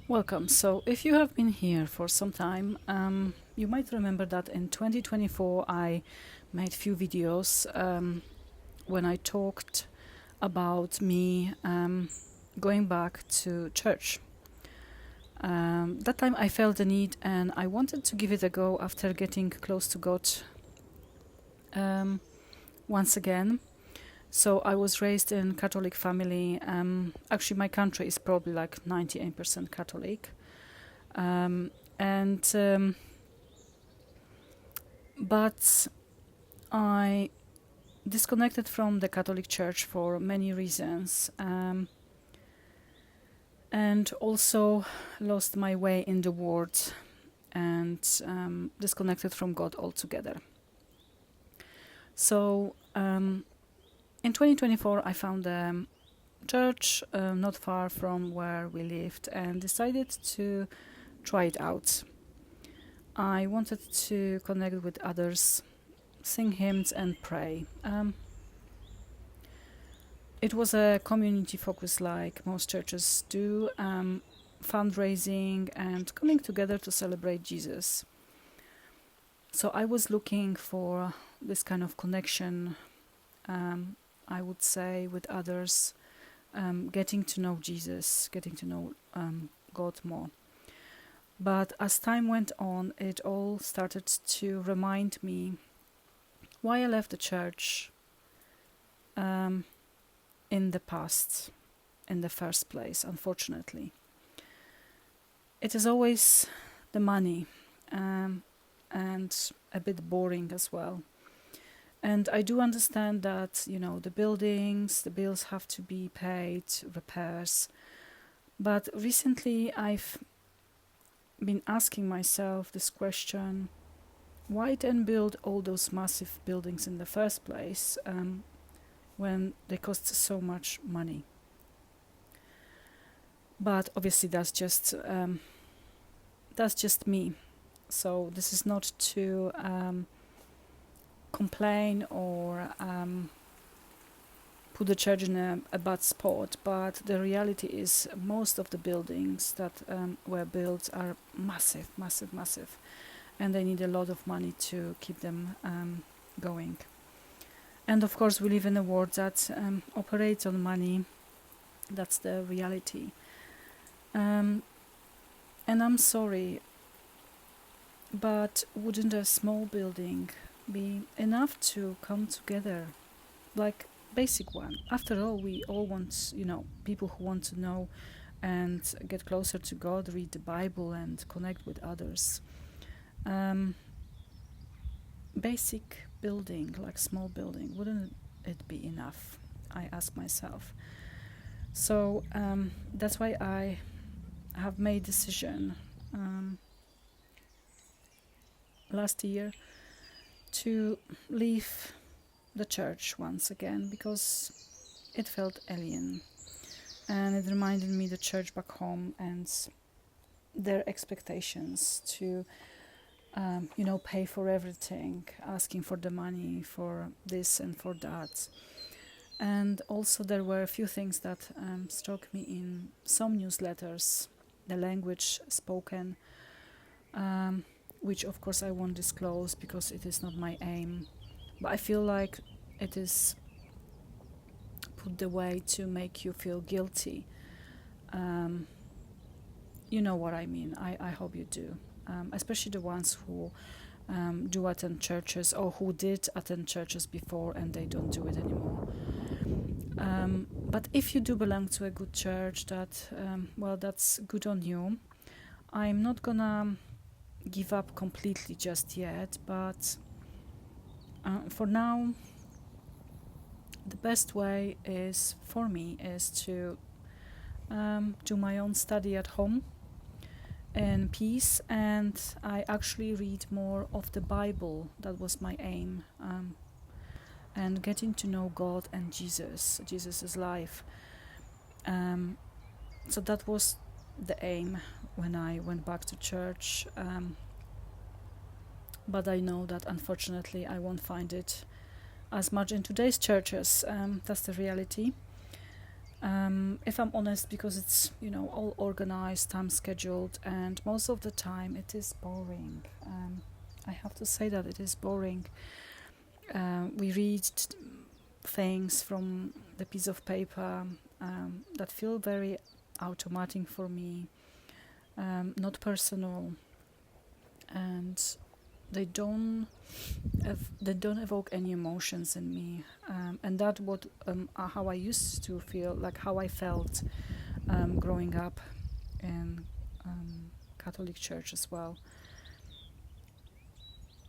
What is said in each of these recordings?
Welcome. So, if you have been here for some time, you might remember that in 2024 I made few videos when I talked about me going back to church. That time I felt the need and I wanted to give it a go after getting close to God um, once again. So I was raised in Catholic family. Actually, my country is probably like 98% Catholic. And but I disconnected from the Catholic Church for many reasons, and also lost my way in the world and disconnected from God altogether. So in 2024, I found a church not far from where we lived and decided to try it out. I wanted to connect with others, sing hymns, and pray. It was a community focus, like most churches do, fundraising and coming together to celebrate Jesus. So I was looking for this kind of connection, I would say, with others, getting to know Jesus, getting to know God more. But as time went on, it all started to remind me why I left the church in the past, in the first place, unfortunately. It is always the money and a bit boring as well. And I do understand that, the buildings, the bills have to be paid, repairs. But recently I've been asking myself this question: why then build all those massive buildings in the first place when they cost so much money? But obviously that's just me. So this is not to complain or put the church in a bad spot, but the reality is most of the buildings that were built are massive, massive, massive, and they need a lot of money to keep them going. And of course we live in a world that operates on money. That's the reality. And I'm sorry, but wouldn't a small building be enough to come together? Like basic one. After all, we all want, people who want to know and get closer to God, read the Bible and connect with others. Basic building, like small building, wouldn't it be enough? I ask myself. So that's why I have made decision last year to leave the church once again, because it felt alien and it reminded me the church back home and their expectations to pay for everything, asking for the money for this and for that. And also there were a few things that struck me in some newsletters, the language spoken, which of course I won't disclose because it is not my aim. But I feel like it is put the way to make you feel guilty. You know what I mean. I hope you do. Especially the ones who do attend churches or who did attend churches before and they don't do it anymore. But if you do belong to a good church, that's good on you. I'm not gonna give up completely just yet, but for now, the best way is for me is to do my own study at home in peace, and I actually read more of the Bible. That was my aim, and getting to know God and Jesus's life. So that was the aim when I went back to church. But I know that unfortunately I won't find it as much in today's churches. That's the reality. If I'm honest, because it's, all organized, time scheduled, and most of the time it is boring. I have to say that it is boring. We read things from the piece of paper that feel very automatic for me, not personal, and they don't evoke any emotions in me, and that what how I used to feel, like how I felt growing up in Catholic Church as well.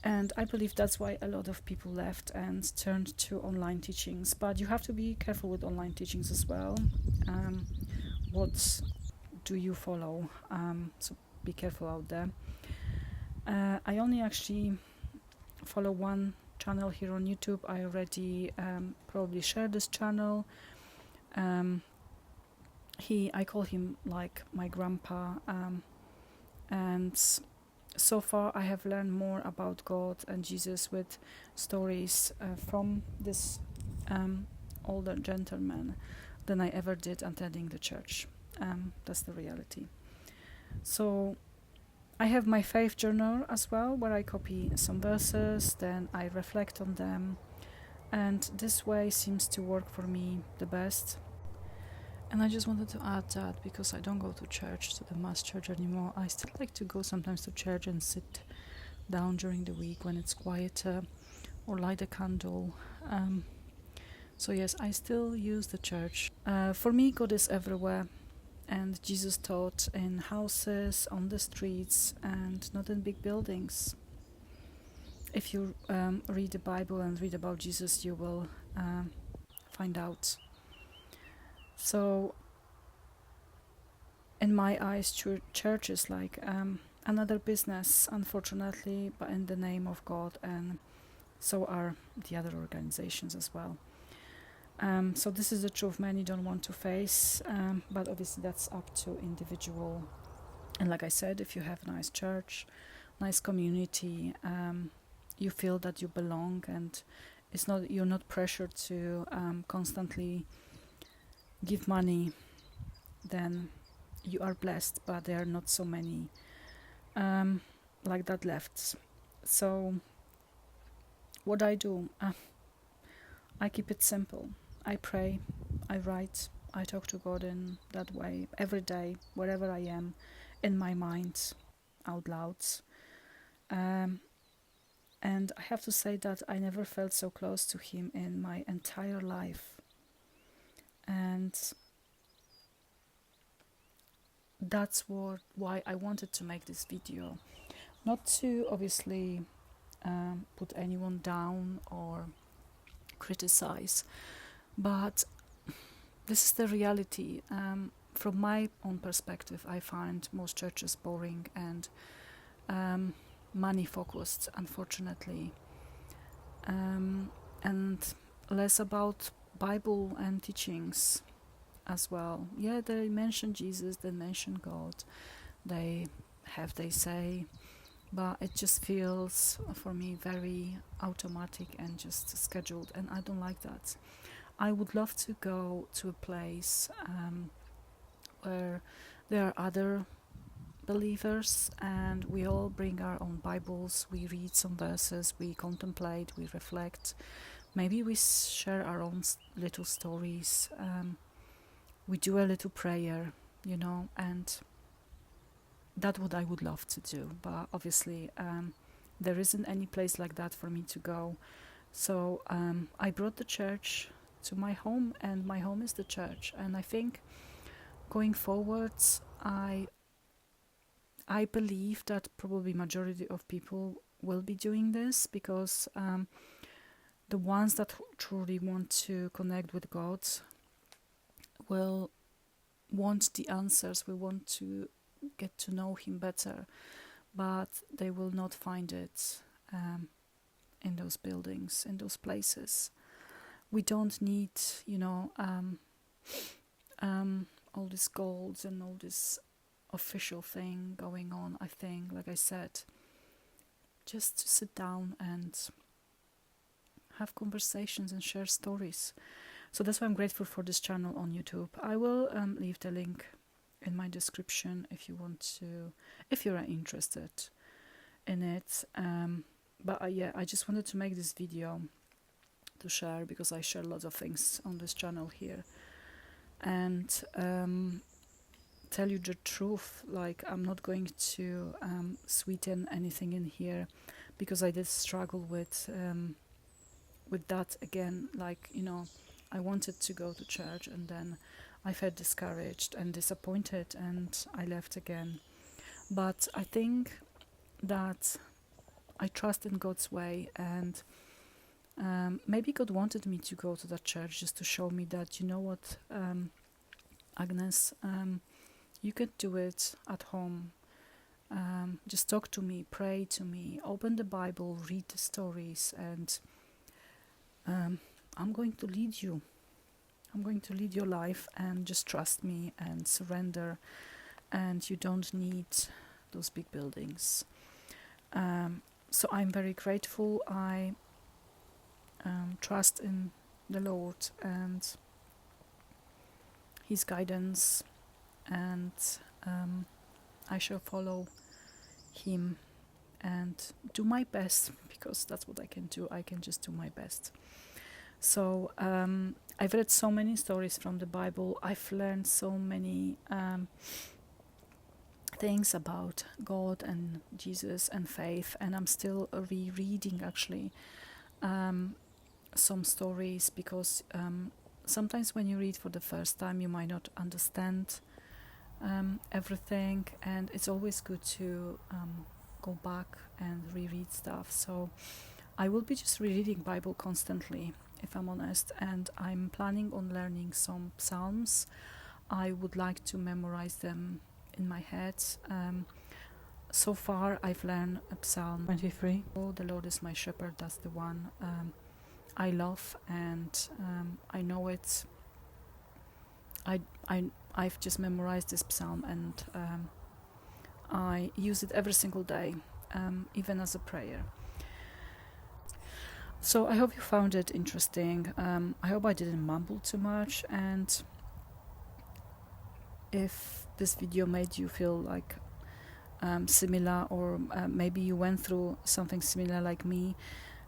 And I believe that's why a lot of people left and turned to online teachings. But you have to be careful with online teachings as well. What do you follow? So be careful out there. I only actually follow one channel here on YouTube. I already probably shared this channel. I call him like my grandpa, and so far I have learned more about God and Jesus with stories from this older gentleman than I ever did attending the church. That's the reality. So I have my faith journal as well, where I copy some verses, then I reflect on them, and this way seems to work for me the best. And I just wanted to add that because I don't go to church, to the mass church anymore, I still like to go sometimes to church and sit down during the week when it's quieter, or light a candle. So yes, I still use the church. For me, God is everywhere, and Jesus taught in houses, on the streets, and not in big buildings. If you read the Bible and read about Jesus, you will find out. So, in my eyes, church is like another business, unfortunately, but in the name of God, and so are the other organizations as well. So this is the truth many don't want to face, but obviously that's up to individual. And like I said, if you have a nice church, nice community, you feel that you belong, and you're not pressured to constantly give money, then you are blessed. But there are not so many like that left. So what I do, I keep it simple. I pray, I write, I talk to God in that way every day, wherever I am, in my mind, out loud. And I have to say that I never felt so close to Him in my entire life. And that's why I wanted to make this video. Not to obviously put anyone down or criticize, but this is the reality. From my own perspective, I find most churches boring and money focused, unfortunately, and less about Bible and teachings as well. Yeah, they mention Jesus, they mention God, they say, but it just feels for me very automatic and just scheduled, and I don't like that. I would love to go to a place where there are other believers and we all bring our own Bibles, we read some verses, we contemplate, we reflect, maybe we share our own little stories, we do a little prayer, and that's what I would love to do. But obviously there isn't any place like that for me to go. So I brought the church to my home, and my home is the church. And I think going forwards, I believe that probably majority of people will be doing this, because the ones that truly want to connect with God will want the answers, will want to get to know Him better, but they will not find it in those buildings, in those places. We don't need, all this gold and all this official thing going on. I think, like I said, just to sit down and have conversations and share stories. So that's why I'm grateful for this channel on YouTube. I will leave the link in my description if you want to, if you are interested in it. But yeah, I just wanted to make this video to share, because I share lots of things on this channel here, and tell you the truth. Like, I'm not going to sweeten anything in here, because I did struggle with that again. Like, you know, I wanted to go to church, and then I felt discouraged and disappointed, and I left again. But I think that I trust in God's way, and maybe God wanted me to go to that church just to show me that, you know what, Agnes, you can do it at home. Just talk to me, pray to me, open the Bible, read the stories, and I'm going to lead you. I'm going to lead your life, and just trust me and surrender. And you don't need those big buildings. So I'm very grateful. I trust in the Lord and His guidance, and I shall follow Him and do my best, because that's what I can do. I can just do my best. So I've read so many stories from the Bible. I've learned so many things about God and Jesus and faith, and I'm still rereading actually some stories, because sometimes when you read for the first time you might not understand everything, and it's always good to go back and reread stuff. So I will be just rereading Bible constantly, if I'm honest, and I'm planning on learning some psalms. I would like to memorize them in my head. So far I've learned Psalm 23. Oh, the Lord is my shepherd. That's the one I love, and I know it. I've just memorized this psalm, and I use it every single day, even as a prayer. So I hope you found it interesting. I hope I didn't mumble too much, and if this video made you feel like similar, or maybe you went through something similar like me,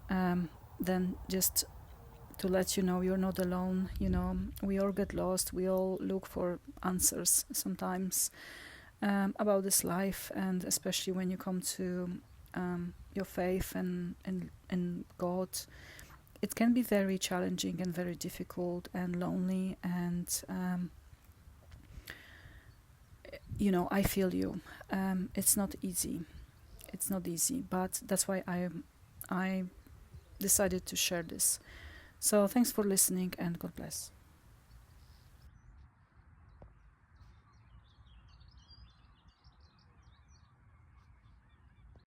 then just to let you know, you're not alone. You know, we all get lost. We all look for answers sometimes about this life, and especially when you come to your faith and God, it can be very challenging and very difficult and lonely, and you know, I feel you. It's not easy. It's not easy, but that's why I decided to share this. So thanks for listening, and God bless.